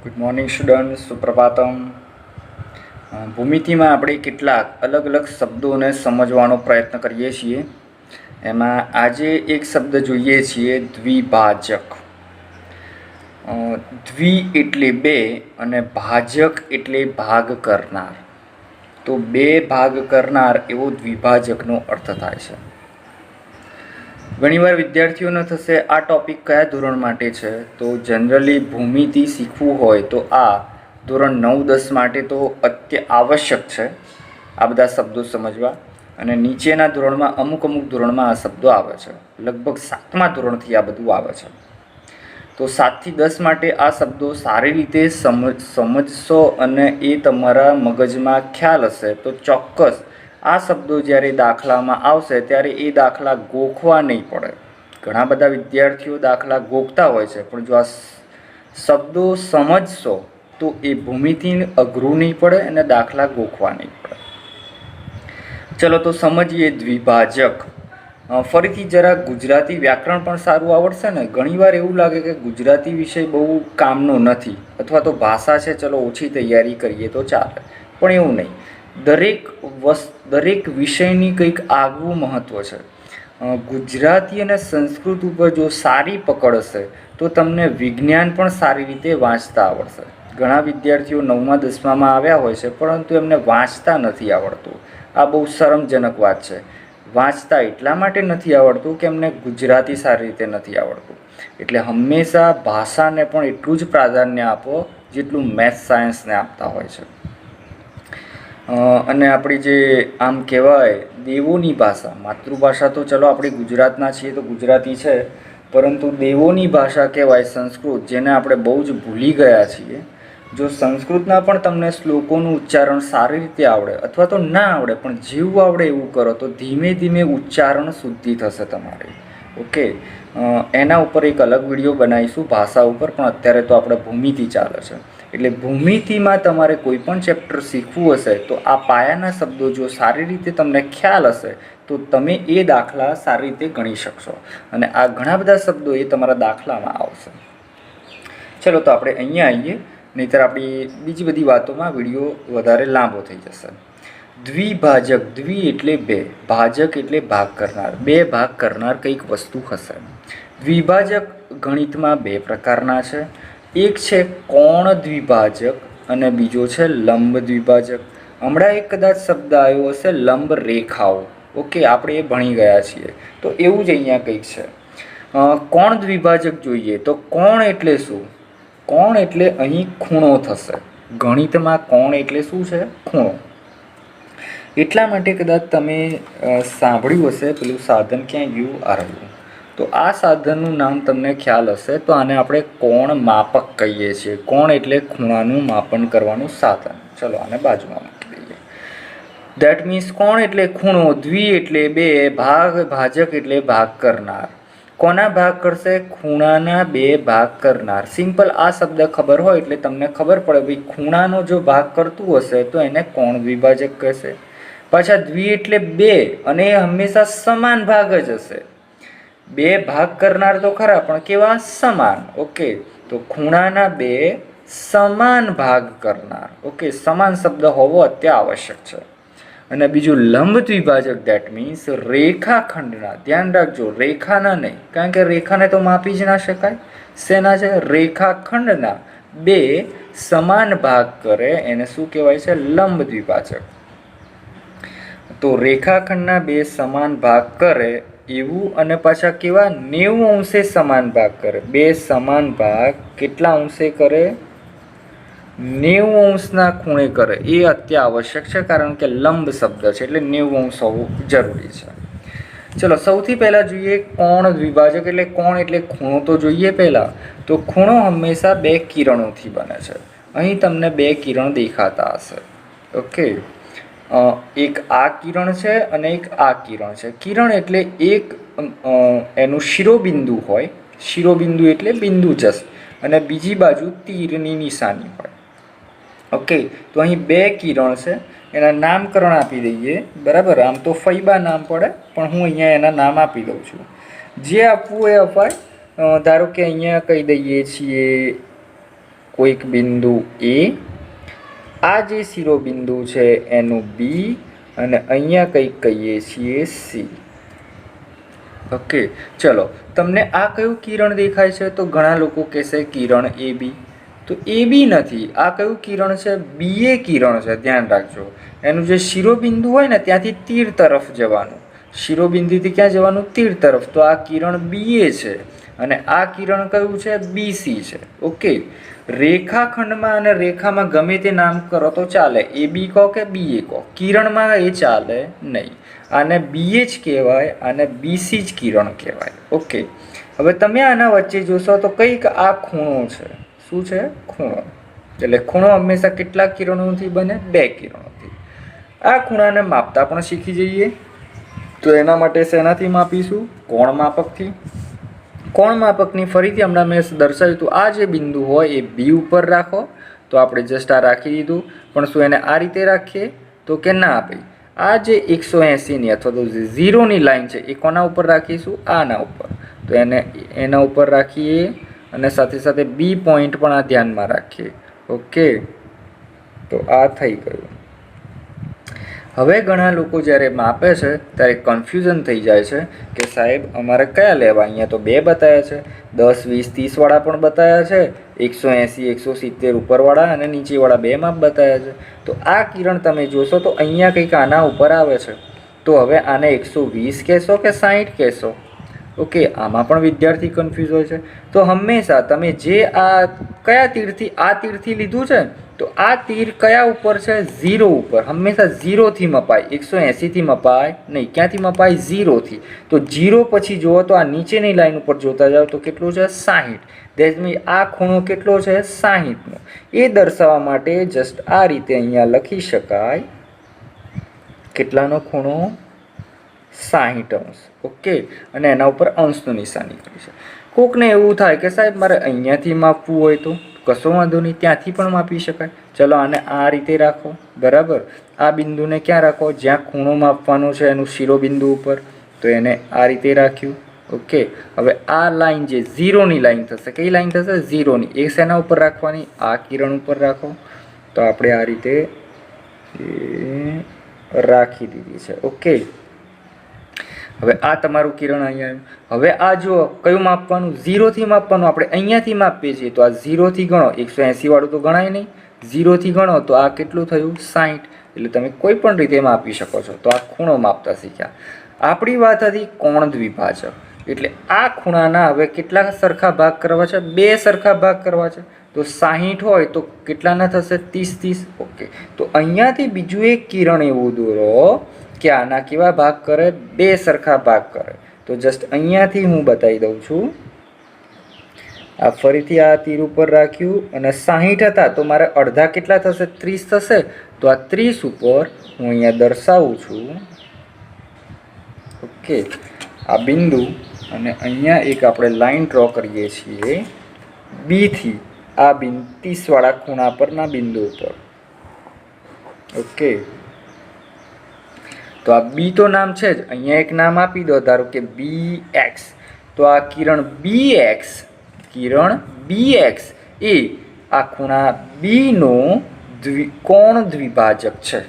Good morning student, સુપ્રભાતમ. ભૂમિતિમાં આપણે કેટલાક અલગ અલગ શબ્દોને સમજવાનો પ્રયત્ન કરીએ છીએ. એમાં આજે એક શબ્દ જોઈએ છીએ, દ્વિભાજક. દ્વિ એટલે બે અને ભાજક એટલે ભાગ કરનાર. તો બે ભાગ કરનાર એવો દ્વિભાજકનો અર્થ થાય છે. ઘણીવાર વિદ્યાર્થીઓને થશે આ ટોપિક કયા ધોરણ માટે છે, તો જનરલી ભૂમિતિ શીખવું હોય તો આ ધોરણ 9-10 માટે તો આવશ્યક છે આ બધા શબ્દો સમજવા. અને નીચેના ધોરણમાં અમુક ધોરણમાં આ શબ્દો આવે છે. લગભગ 7મા ધોરણથી આ બધું આવે છે. તો 7 થી 10 માટે આ શબ્દો સારી રીતે સમજશો અને એ તમારા મગજમાં ખ્યાલ હશે તો ચોક્કસ આ શબ્દો જ્યારે દાખલામાં આવશે ત્યારે એ દાખલા ગોખવા નહીં પડે. ઘણા બધા વિદ્યાર્થીઓ દાખલા ગોખતા હોય છે, પણ જો આ શબ્દો સમજશો તો એ ભૂમિતિ અઘરું નહીં પડે અને દાખલા ગોખવા નહીં પડે. ચલો તો સમજીએ દ્વિભાજક. ફરીથી જરા ગુજરાતી વ્યાકરણ પણ સારું આવડશે ને. ઘણીવાર એવું લાગે કે ગુજરાતી વિષય બહુ કામનો નથી અથવા તો ભાષા છે, ચલો ઓછી તૈયારી કરીએ તો ચાલે, પણ એવું નહીં. દરેક વિષયની કંઈક આગવું મહત્ત્વ છે. ગુજરાતી અને સંસ્કૃત ઉપર જો સારી પકડ હશે તો તમને વિજ્ઞાન પણ સારી રીતે વાંચતા આવડશે. ઘણા વિદ્યાર્થીઓ 9મા 10મામાં આવ્યા હોય છે, પરંતુ એમને વાંચતા નથી આવડતું. આ બહુ શરમજનક વાત છે. વાંચતા એટલા માટે નથી આવડતું કે એમને ગુજરાતી સારી રીતે નથી આવડતું. એટલે હંમેશા ભાષાને પણ એટલું જ પ્રાધાન્ય આપો જેટલું મેથ્સ સાયન્સને આપતા હોય છે. અને આપણી જે આમ કહેવાય દેવોની ભાષા, માતૃભાષા તો ચલો આપણે ગુજરાતના છીએ તો ગુજરાતી છે, પરંતુ દેવોની ભાષા કહેવાય સંસ્કૃત, જેને આપણે બહુ જ ભૂલી ગયા છીએ. જો સંસ્કૃતના પણ તમને શ્લોકોનું ઉચ્ચારણ સારી રીતે આવડે અથવા તો ના આવડે પણ જેવું આવડે એવું કરો તો ધીમે ધીમે ઉચ્ચારણ શુદ્ધિ થશે તમારી. ઓકે, એના ઉપર એક અલગ વિડીયો બનાવીશું ભાષા ઉપર, પણ અત્યારે તો આપણે ભૂમિતિ ચાલે છે. એટલે ભૂમિતિમાં તમારે કોઈ પણ ચેપ્ટર શીખવું હશે તો આ પાયાના શબ્દો જો સારી રીતે તમને ખ્યાલ હશે તો તમે એ દાખલા સારી રીતે ગણી શકશો. અને આ ઘણા બધા શબ્દો એ તમારા દાખલામાં આવશે. ચલો તો આપણે અહીંયા આવીએ, નહીંતર આપણી બીજી બધી વાતોમાં વિડીયો વધારે લાંબો થઈ જશે. દ્વિભાજક. દ્વિ એટલે બે, ભાજક એટલે ભાગ કરનાર. બે ભાગ કરનાર કંઈક વસ્તુ હશે. દ્વિભાજક ગણિતમાં બે પ્રકારના છે. એક છે કોણ દ્વિભાજક અને બીજો છે લંબ દ્વિભાજક. હમણાં એક કદાચ શબ્દ આવ્યો હશે લંબ રેખાઓ. ઓકે, આપણે એ ભણી ગયા છીએ. તો એવું જ અહીંયા કંઈક છે. કોણ દ્વિભાજક જોઈએ તો કોણ એટલે શું? કોણ એટલે અહીં ખૂણો થશે. ગણિતમાં કોણ એટલે શું છે? ખૂણો. એટલા માટે કદાચ તમે સાંભળ્યું હશે પેલું સાધન ક્યાં ગયું? આ રહ્યું. તો આ સાધનનું નામ તમને ખ્યાલ હશે તો આને આપણે કોણ માપક કહીએ છીએ. કોણ એટલે ખૂણાનું માપન કરવાનું સાધન. ચલો આને બાજુમાં મૂકી દઈએ. દેટ મીન્સ કોણ એટલે ખૂણો, દ્વિ એટલે બે, ભાજક એટલે ભાગ કરનાર. કોના ભાગ કરશે? ખૂણાના બે ભાગ કરનાર. સિમ્પલ આ શબ્દ ખબર હોય એટલે તમને ખબર પડે ભાઈ ખૂણાનો જો ભાગ કરતું હશે તો એને કોણ દ્વિભાજક કહેશે. પાછા દ્વિ એટલે બે અને એ હંમેશા સમાન ભાગ જ હશે. બે ભાગ કરનાર તો ખરા પણ કેવા? સમાન. ઓકે, તો ખૂણાના બે સમાન ભાગ કરનાર. ઓકે, સમાન શબ્દ હોવો અત્યાવશ્યક છે. અને બીજું લંબ દ્વિભાજક, દેટ મીન્સ રેખાખંડના. ધ્યાન રાખજો, રેખાના નહીં, કારણ કે રેખાને તો માપી જ ના શકાય. શેના છે? રેખાખંડના બે સમાન ભાગ કરે એને શું કહેવાય છે? લંબ દ્વિભાજક. તો રેખાખંડના બે સમાન ભાગ કરે એવું, અને પાછા કેવા? 90 અંશે સમાન ભાગ કરે. બે સમાન ભાગ કેટલા અંશે કરે? 90 અંશના ખૂણે કરે. એ અત્યાવશ્યક છે કારણ કે લંબ શબ્દ છે એટલે 90 અંશ હોવું જરૂરી છે. ચલો સૌથી પહેલાં જોઈએ કોણ દ્વિભાજક એટલે કોણ એટલે ખૂણો તો જોઈએ પહેલાં. તો ખૂણો હંમેશા બે કિરણોથી બને છે. અહીં તમને બે કિરણ દેખાતા હશે. ઓકે, એક આ કિરણ છે અને એક આ કિરણ છે. કિરણ એટલે એક એનું શિરોબિંદુ હોય. શિરોબિંદુ એટલે બિંદુ જસ, અને બીજી બાજુ તીરની નિશાની હોય. ઓકે, તો અહીં બે કિરણ છે, એના નામકરણ આપી દઈએ. બરાબર, આમ તો ફૈબા નામ પડે પણ હું અહીંયા એના નામ આપી દઉં છું. જે આપવું એ અપાય. ધારો કે અહીંયા કહી દઈએ છીએ કોઈક બિંદુ એ, આ જે શિરોબિંદુ છે એનું બી, અને અહીંયા કંઈક કહીએ છીએ સી. ઓકે, ચલો તમને આ કયું કિરણ દેખાય છે? તો ઘણા લોકો કહેશે કિરણ એ બી. તો એ બી નથી, આ કયું કિરણ છે? બી એ કિરણ છે. ધ્યાન રાખજો, એનું જે શિરોબિંદુ હોય ને ત્યાંથી તીર તરફ જવાનું. શિરોબિંદુથી ક્યાં જવાનું? તીર તરફ. તો આ કિરણ બી એ છે અને આ કિરણ કયું છે? બીસી છે. ઓકે, રેખાખંડમાં અને રેખામાં ગમે તે નામ કરો તો ચાલે, એ બી કહો કે બી એ કહો, કિરણમાં એ ચાલે નહીં. આને બી જ કહેવાય, આને બીસી જ કિરણ કહેવાય. ઓકે, હવે તમે આના વચ્ચે જોશો તો કંઈક આ ખૂણો છે. શું છે? ખૂણો. એટલે ખૂણો હંમેશા કેટલા કિરણોથી બને? 2 કિરણોથી. આ ખૂણાને માપતા પણ શીખી જઈએ. તો એના માટે શેનાથી માપીશું? કોણ માપકથી. કોણ માપકની ફરીથી હમણાં મેં દર્શાવ્યું હતું, આ જે બિંદુ હોય એ બી ઉપર રાખો. તો આપણે જસ્ટ આ રાખી દીધું. પણ શું એને આ રીતે રાખીએ? તો કે ના ભાઈ, આ જે 180ની અથવા તો 0ની લાઈન છે એ કોના ઉપર રાખીશું? આના ઉપર. તો એના ઉપર રાખીએ અને સાથે સાથે બી પોઈન્ટ પણ આ ધ્યાનમાં રાખીએ. ઓકે, તો આ થઈ ગયું. હવે ઘણા લોકો જ્યારે માપે છે ત્યારે કન્ફ્યુઝન થઈ જાય છે કે સાહેબ અમારે કયા લેવા? અહીંયા તો 2 બતાવ્યા છે, 10, 20, 30 વાળા પણ બતાવ્યા છે, 180, 170 ઉપરવાળા અને નીચેવાળા 2 માપ બતાવ્યા છે. તો આ કિરણ તમે જોશો તો અહીંયા કંઈક આના ઉપર આવે છે. તો હવે આને 120 કહેશો કે 60 કહેશો? ઓકે, આમાં પણ વિદ્યાર્થી કન્ફ્યુઝ હોય છે. તો હંમેશા તમે જે આ કયા તીરથી, આ તીરથી લીધું છે તો આ તીર કયા ઉપર છે? 0 ઉપર. હંમેશા 0થી મપાય, 180થી મપાય નહીં. ક્યાંથી મપાય? 0થી. તો 0 પછી જુઓ તો આ નીચેની લાઈન ઉપર જોતા જાઓ તો કેટલું છે? 60. દેટ મીન્સ આ ખૂણો કેટલો છે? 60નો. એ દર્શાવવા માટે જસ્ટ આ રીતે અહીંયા લખી શકાય. કેટલાનો ખૂણો? 60 અંશ. ઓકે, અને એના ઉપર અંશનું નિશાની કરી છે. કોકને એવું થાય કે સાહેબ મારે અહીંયાથી માપવું હોય તો કશો વાંધો નહીં, ત્યાંથી પણ માપી શકાય. ચલો આને આ રીતે રાખો. બરાબર, આ બિંદુને ક્યાં રાખો? જ્યાં ખૂણો માપવાનો છે એનું શિરોબિંદુ ઉપર. તો એને આ રીતે રાખ્યું. ઓકે, હવે આ લાઈન જે 0ની લાઈન થશે, કઈ લાઈન થશે? 0ની. એ શેના ઉપર રાખવાની? આ કિરણ ઉપર રાખો. તો આપણે આ રીતે રાખી દીધી છે. ઓકે, હવે આ તમારું કિરણ અહીંયા આવ્યું. હવે આ જો કયું માપવાનું? 0થી માપવાનું. આપણે અહીંયાથી માપીએ છીએ તો આ 0થી ગણો. 180 વાળું તો ગણાય નહીં. 0થી ગણો તો આ કેટલું થયું? 60. એટલે તમે કોઈ પણ રીતે માપી શકો છો. તો આ ખૂણો માપતા શીખ્યા. આપણી વાત હતી કોણ દ્વિભાજક. એટલે આ ખૂણાના હવે કેટલા સરખા ભાગ કરવા છે? 2 સરખા ભાગ કરવા છે. તો 60 હોય તો કેટલાના થશે? 30. ઓકે, તો અહીંયાથી બીજું એક કિરણ એવું દોરો કે આના કેવા ભાગ કરે? 2 સરખા ભાગ કરે. તો જસ્ટ અહીંયાથી હું બતાવી દઉં છું. આ ફરીથી આ તીર ઉપર રાખ્યું અને 60 હતા તો મારે અડધા કેટલા થશે? 30 થશે. તો આ 30 ઉપર હું અહીંયા દર્શાવું છું. ઓકે, આ બિંદુ અને અહીંયા એક આપણે લાઈન ડ્રો કરીએ છીએ બીથી આ 30 વાળા ખૂણા પરના બિંદુ ઉપર. ઓકે, તો આ બી તો નામ છે જ, અહીંયા એક નામ આપી દો, ધારો કે BX. તો આ કિરણ BX એ આ ખૂણા બીનો કોણ દ્વિભાજક છે.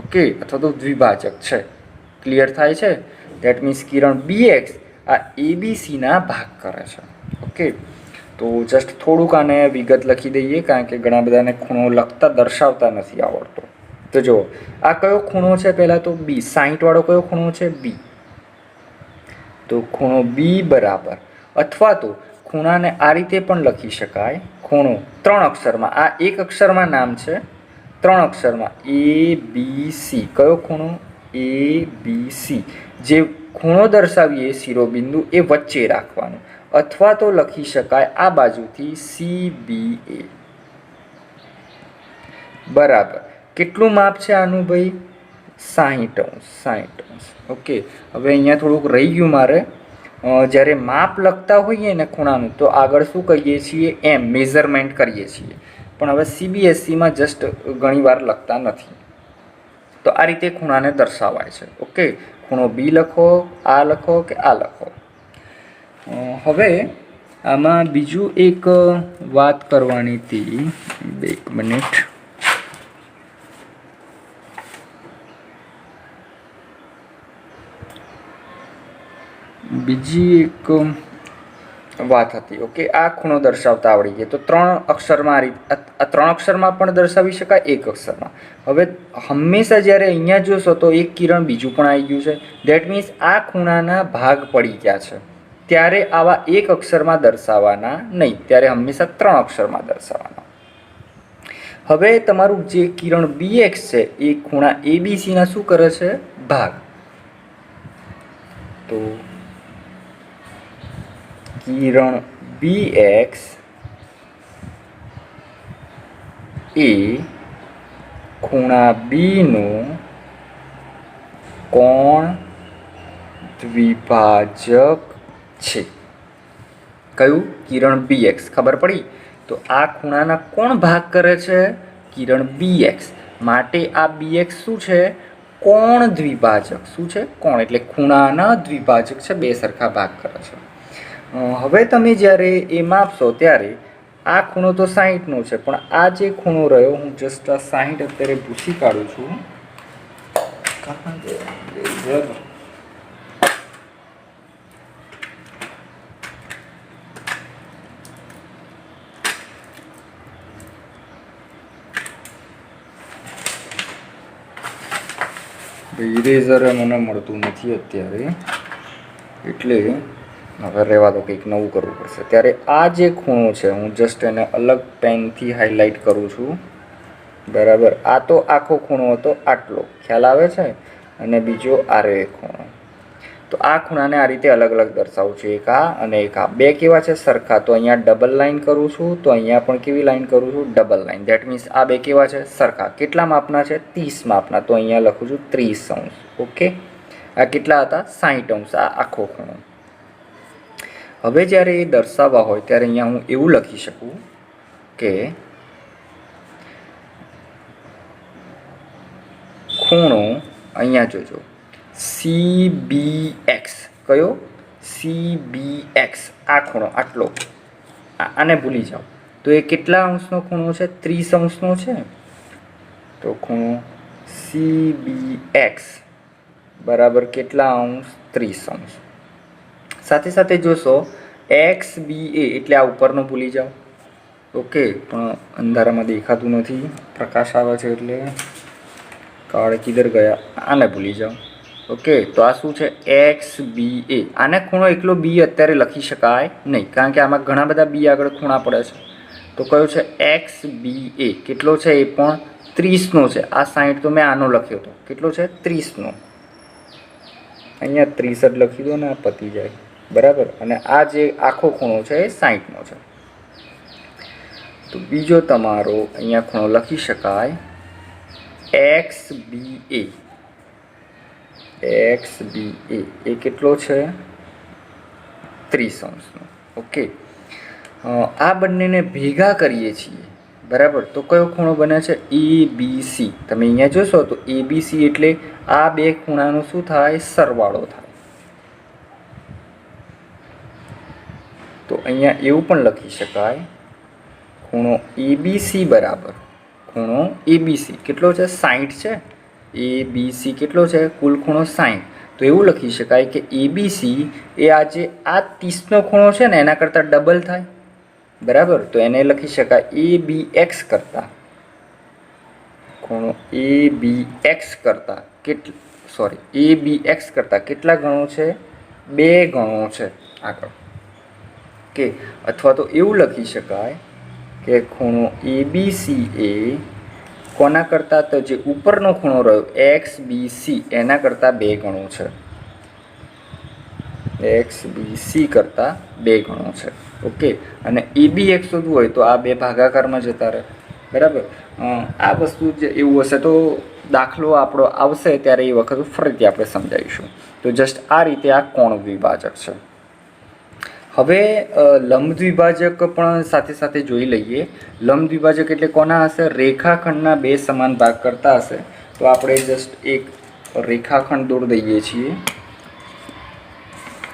ઓકે, અથવા તો દ્વિભાજક છે. ક્લિયર થાય છે? દેટ મીન્સ કિરણ BX આ ABCના ભાગ કરે છે. ઓકે, તો જસ્ટ થોડુંક આને વિગત લખી દઈએ કારણ કે ઘણા બધાને ખૂણો લખતા દર્શાવતા નથી આવડતો. તો જુઓ, આ કયો ખૂણો છે? પહેલાં તો B. 60 વાળો કયો ખૂણો છે? B. તો ખૂણો B બરાબર, અથવા તો ખૂણાને આ રીતે પણ લખી શકાય. ખૂણો 3 અક્ષરમાં, આ 1 અક્ષરમાં નામ છે, 3 અક્ષરમાં ABC. કયો ખૂણો? ABC. જે ખૂણો દર્શાવીએ શિરોબિંદુ એ વચ્ચે રાખવાનું, અથવા તો લખી શકાય આ બાજુથી CBA. બરાબર. કેટલું માપ છે આનું ભાઈ? 60 અંશ. ઓકે, હવે અહીંયા થોડુંક રહી ગયું મારે. જ્યારે માપ લખતા હોઈએ ને ખૂણાનું તો આગળ શું કહીએ છીએ? એમ મેઝરમેન્ટ કરીએ છીએ. પણ હવે CBSEમાં જસ્ટ ઘણીવાર લખતા નથી. તો આ રીતે ખૂણાને દર્શાવાય છે. ઓકે, ખૂણો B લખો, આ લખો કે આ લખો. હવે આમાં બીજું એક વાત કરવાની હતી, 1 મિનિટ. બીજી એક વાત હતી. ઓકે, આ ખૂણો દર્શાવતા આવડી ગયો. તો 3 અક્ષરમાં આ 3 અક્ષરમાં પણ દર્શાવી શકાય, 1 અક્ષરમાં. હવે હંમેશા જ્યારે અહીંયા જોશો તો એક કિરણ બીજું પણ આવી ગયું છે. ધેટ મીન્સ આ ખૂણાના ભાગ પડી ગયા છે. ત્યારે આવા 1 અક્ષરમાં દર્શાવવાના નહીં, ત્યારે હંમેશા 3 અક્ષરમાં દર્શાવવાના. હવે તમારું જે કિરણ BX છે એ ખૂણા ABCના શું કરે છે? ભાગ. તો કિરણ BX એ ખૂણા Bનો કોણ દ્વિભાજક છે. કયું? કિરણ BX. ખબર પડી? તો આ ખૂણાના કોણ ભાગ કરે છે? કિરણ BX. માટે આ BX શું છે? કોણ દ્વિભાજક. શું છે? કોણ એટલે ખૂણાના દ્વિભાજક છે, બે સરખા ભાગ કરે છે. હવે તમે જ્યારે એ માપશો ત્યારે આ ખૂણો તો 60નો છે, પણ આ જે ખૂણો રહ્યો, હું જસ્ટ આ 60 અત્યારે ભૂસી કાઢું છું. ઇરેઝર મને મળતું નથી અત્યારે, એટલે હવે રહેવા દો, કંઈક નવું કરવું પડશે. ત્યારે આ જે ખૂણો છે, હું જસ્ટ એને અલગ પેનથી હાઇલાઇટ કરું છું. બરાબર. આ તો આખો ખૂણો હતો આટલો, ખ્યાલ આવે છે? અને બીજો આ રહ્યો ખૂણો. તો આ ખૂણાને આ રીતે અલગ અલગ દર્શાવું છું, એક આ અને એક આ. બે કેવા છે? સરખા. તો અહીંયા ડબલ લાઇન કરું છું, તો અહીંયા પણ કેવી લાઇન કરું છું? Double line. ધેટ મીન્સ આ બે કેવા છે? સરખા. કેટલા માપના છે? 30 માપના. તો અહીંયા લખું છું 30 અંશ. ઓકે. આ કેટલા હતા? 60 અંશ. આ આખો ખૂણો. હવે જ્યારે એ દર્શાવવા હોય ત્યારે અહીંયા હું એવું લખી શકું કે ખૂણો, અહીંયા જોજો, CBX. કયો? CBX. આ ખૂણો આટલો, આને ભૂલી જાઓ. તો એ કેટલા અંશનો ખૂણો છે? 30 અંશનો છે. તો ખૂણો CBX બરાબર કેટલા અંશ? 30 અંશ. સાથે સાથે જોશો XBA એટલે આ ઉપરનો ભૂલી જાઓ. ઓકે, પણ અંધારામાં દેખાતું નથી, પ્રકાશ આવે છે એટલે કાર્ડ કિધર ગયા, આને ભૂલી જાઓ. ઓકે, તો આ શું છે? XBA. આને ખૂણો એકલો B અત્યારે લખી શકાય નહીં, કારણ કે આમાં ઘણા બધા B આગળ ખૂણા પડે છે. તો કયો છે? XBA. કેટલો છે? એ પણ 30નો છે. આ 60 તો મેં આનો લખ્યો હતો. કેટલો છે? 30નો. અહીંયા 30 જ લખી દો ને, આ પતી જાય. બરાબર. અને આ જે આખો ખૂણો છે એ 60નો છે. તો બીજો તમારો અહીંયા ખૂણો લખી શકાય XBA. XBA એ કેટલો છે? 30 અંશનો. ઓકે. આ બંનેને ભેગા કરીએ છીએ. બરાબર. તો કયો ખૂણો બને છે? ABC. તમે અહીંયા જોશો તો ABC એટલે આ બે ખૂણાનો શું થાય? સરવાળો થાય. તો અહીંયા એવું પણ લખી શકાય, ખૂણો ABC બરાબર ખૂણો ABC કેટલો છે? 60 છે. ABC કેટલો છે? કુલ ખૂણો 60. તો એવું લખી શકાય કે ABC એ આ 30નો ખૂણો છે ને એના કરતાં ડબલ થાય. બરાબર. તો એને લખી શકાય ABX કરતાં, ખૂણો ABX કરતાં ABX કરતાં કેટલા ગણો છે? 2 ગણો છે આગળ. કે અથવા તો એવું લખી શકાય કે ખૂણો ABC એ કોના કરતાં? તો જે ઉપરનો ખૂણો રહ્યો XBC એના કરતાં 2 ગણો છે. XBC કરતાં 2 ગણો છે. ઓકે. અને ABX શોધવું હોય તો આ બે ભાગાકારમાં જતા રહે. બરાબર. આ વસ્તુ જ એવું હશે તો દાખલો આપણો આવશે ત્યારે એ વખત ફરીથી આપણે સમજાવીશું. તો જસ્ટ આ રીતે આ કોણ દ્વિભાજક છે. હવે લંબ દ્વિભાજક પણ સાથે સાથે જોઈ લઈએ. લંબ દ્વિભાજક એટલે કોના હશે? રેખાખંડના 2 સમાન ભાગ કરતા હશે. તો આપણે જસ્ટ એક રેખાખંડ દોરી દઈએ છીએ.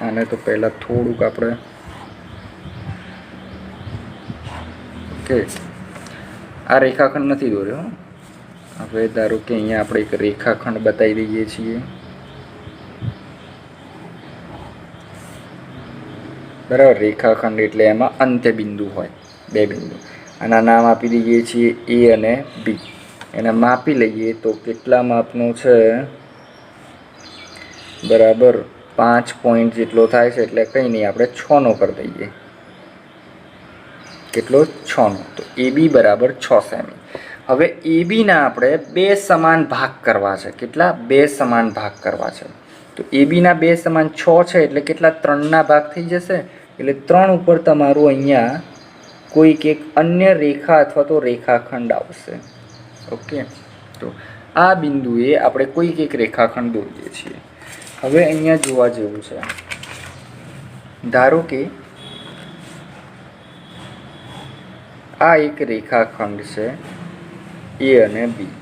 આને તો પહેલાં થોડુંક આપણે ઓકે, આ રેખાખંડ નથી દોર્યો. હવે ધારો કે અહીંયા આપણે એક રેખાખંડ બતાવી દઈએ છીએ. બરાબર, રેખાખંડ એટલે એમાં અંત્ય બિંદુ હોય, બે બિંદુ. આના નામ આપી દઈએ છીએ એ અને બી. એને માપી લઈએ તો કેટલા માપનું છે? બરાબર 5 પોઈન્ટ જેટલો થાય છે, એટલે કંઈ નહીં, આપણે 6નો કરી દઈએ. કેટલો? 6નો. તો એ બી બરાબર 6 સેમી. હવે એ બીના આપણે બે સમાન ભાગ કરવા છે. કેટલા? બે સમાન ભાગ કરવા છે. તો એ બીના બે સમાન 6 છે, એટલે કેટલા? 3ના ભાગ થઈ જશે. એટલે 3 ઉપર તમારું અહીંયા કોઈક એક અન્ય રેખા અથવા તો રેખાખંડ આવશે. ઓકે, તો આ બિંદુએ આપણે કોઈક એક રેખાખંડ દોરીએ છીએ. હવે અહીંયા જોવા જેવું છે. ધારો કે આ એક રેખાખંડ છે એ અને બી.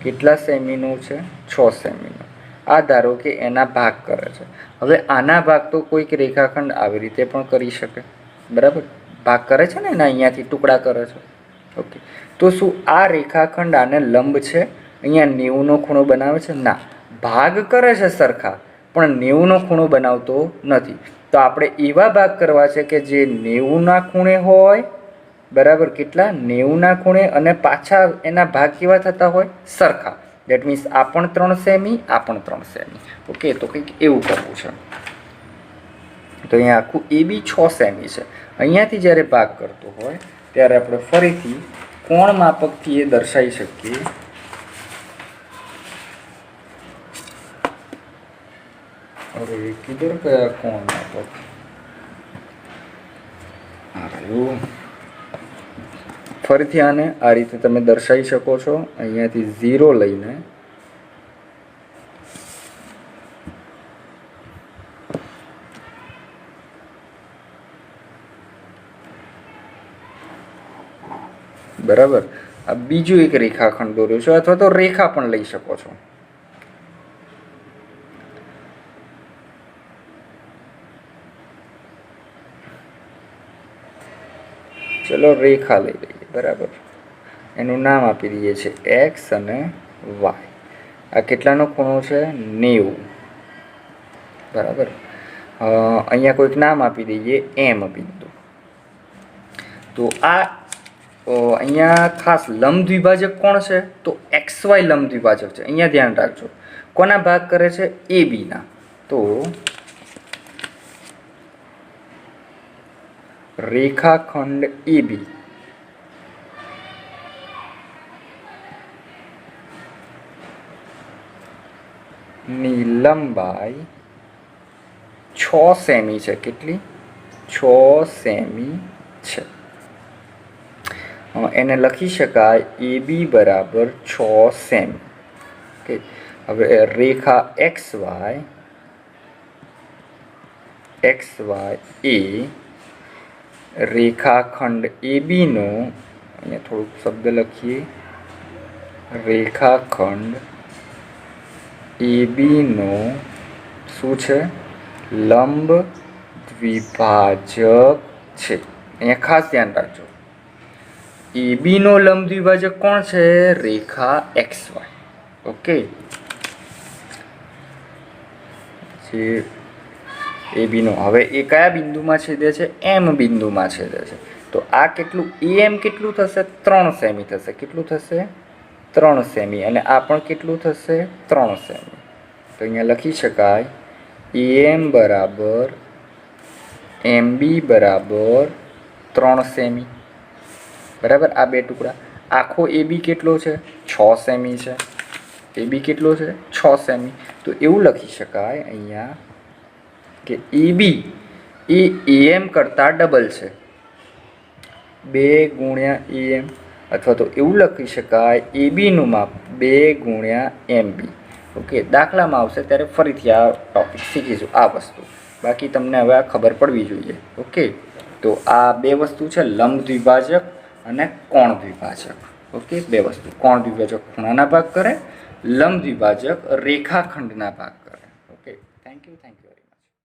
કેટલા સેમીનું છે? 6 સેમીનું. આ ધારો કે એના ભાગ કરે છે. હવે આના ભાગ તો કોઈક રેખાખંડ આવી રીતે પણ કરી શકે. બરાબર, ભાગ કરે છે ને, એના અહીંયાથી ટુકડા કરે છે. ઓકે, તો શું આ રેખાખંડ આને લંબ છે? અહીંયા 90નો ખૂણો બનાવે છે? ના, ભાગ કરે છે સરખા, પણ 90નો ખૂણો બનાવતો નથી. તો આપણે એવા ભાગ કરવા છે કે જે 90ના ખૂણે હોય. બરાબર, કેટલા? 90ના ખૂણે, અને પાછા એના ભાગ કેવા થતા હોય? સરખા. દેટ મીન્સ આ પણ 3 સેમી, આ પણ 3 સેમી. ઓકે, તો કંઈક એવું કરવું છે. તો અહીંયા આખું એ બી 6 સેમી છે. અહીંયાથી જ્યારે ભાગ કરતો હોય ત્યારે આપણે ફરીથી કોણ માપકથી એ દર્શાવી શકીએ. અરે કિધર કયા કોણ માપક? ફરીથી આને આ રીતે તમે દર્શાવી શકો છો. અહીંયાથી 0 લઈને બરાબર, આ બીજું એક રેખાખંડ દોર્યો છો, અથવા તો રેખા પણ લઈ શકો છો. ચલો રેખા લઈ લઈએ. બરાબર, એનું નામ આપી દઈએ છીએ એક્સ અને વાય. આ કેટલાનો ખૂણો છે? 90. બરાબર, અહીંયા કોઈક નામ આપી દઈએ એમ બિંદુ. તો આ અહીંયા ખાસ લંબ દ્વિભાજક કોણ છે? તો એક્સ વાય લંબ દ્વિભાજક છે. અહીંયા ધ્યાન રાખજો, કોના ભાગ કરે છે? એ બીના. તો રેખાખંડ એ બી ની લંબાઈ 6 સેમી છે. કેટલી? 6 સેમી છે. એને લખી શકાય એ બી બરાબર 6 સેમી. ઓકે, હવે રેખા એક્સ વાય એ રેખાખંડ એ બીનો, અહીંયા થોડુંક શબ્દ લખીએ, રેખાખંડ એ બીનો શું છે? લંબ દ્વિભાજક છે. અહીંયા ખાસ ધ્યાન રાખજો, એ બીનો લંબ દ્વિભાજક કોણ છે? રેખા એક્સ વાય. ઓકે, જે એ બીનો, હવે એ કયા બિંદુમાં છેદે છે? એમ બિંદુમાં છેદે છે. તો આ કેટલું? એ એમ કેટલું થશે? 3 સેમી થશે. કેટલું થશે? 3 સેમી. અને આ પણ કેટલું થશે? 3 સેમી. તો અહીંયા લખી શકાય એમ બરાબર એમ બી બરાબર 3 સેમી. બરાબર, આ બે ટુકડા. આખો એ બી કેટલો છે? 6 સેમી છે. એ બી કેટલો છે? 6 સેમી. તો એવું લખી શકાય અહીંયા કે એ બી એ એમ કરતાં ડબલ છે, 2 ગુણ્યા એમ. અથવા તો એવું લખી શકાય એ બીનું માપ 2 ગુણ્યા એમ બી. ઓકે, દાખલામાં આવશે ત્યારે ફરીથી આ ટોપિક શીખીશું, આ વસ્તુ. બાકી તમને હવે આ ખબર પડવી જોઈએ. ઓકે, તો આ બે વસ્તુ છે, લંબ દ્વિભાજક અને કોણ દ્વિભાજક. ઓકે, બે વસ્તુ. કોણ દ્વિભાજક ખૂણાના ભાગ કરે, લંબ દ્વિભાજક રેખાખંડના ભાગ કરે. Okay, thank you.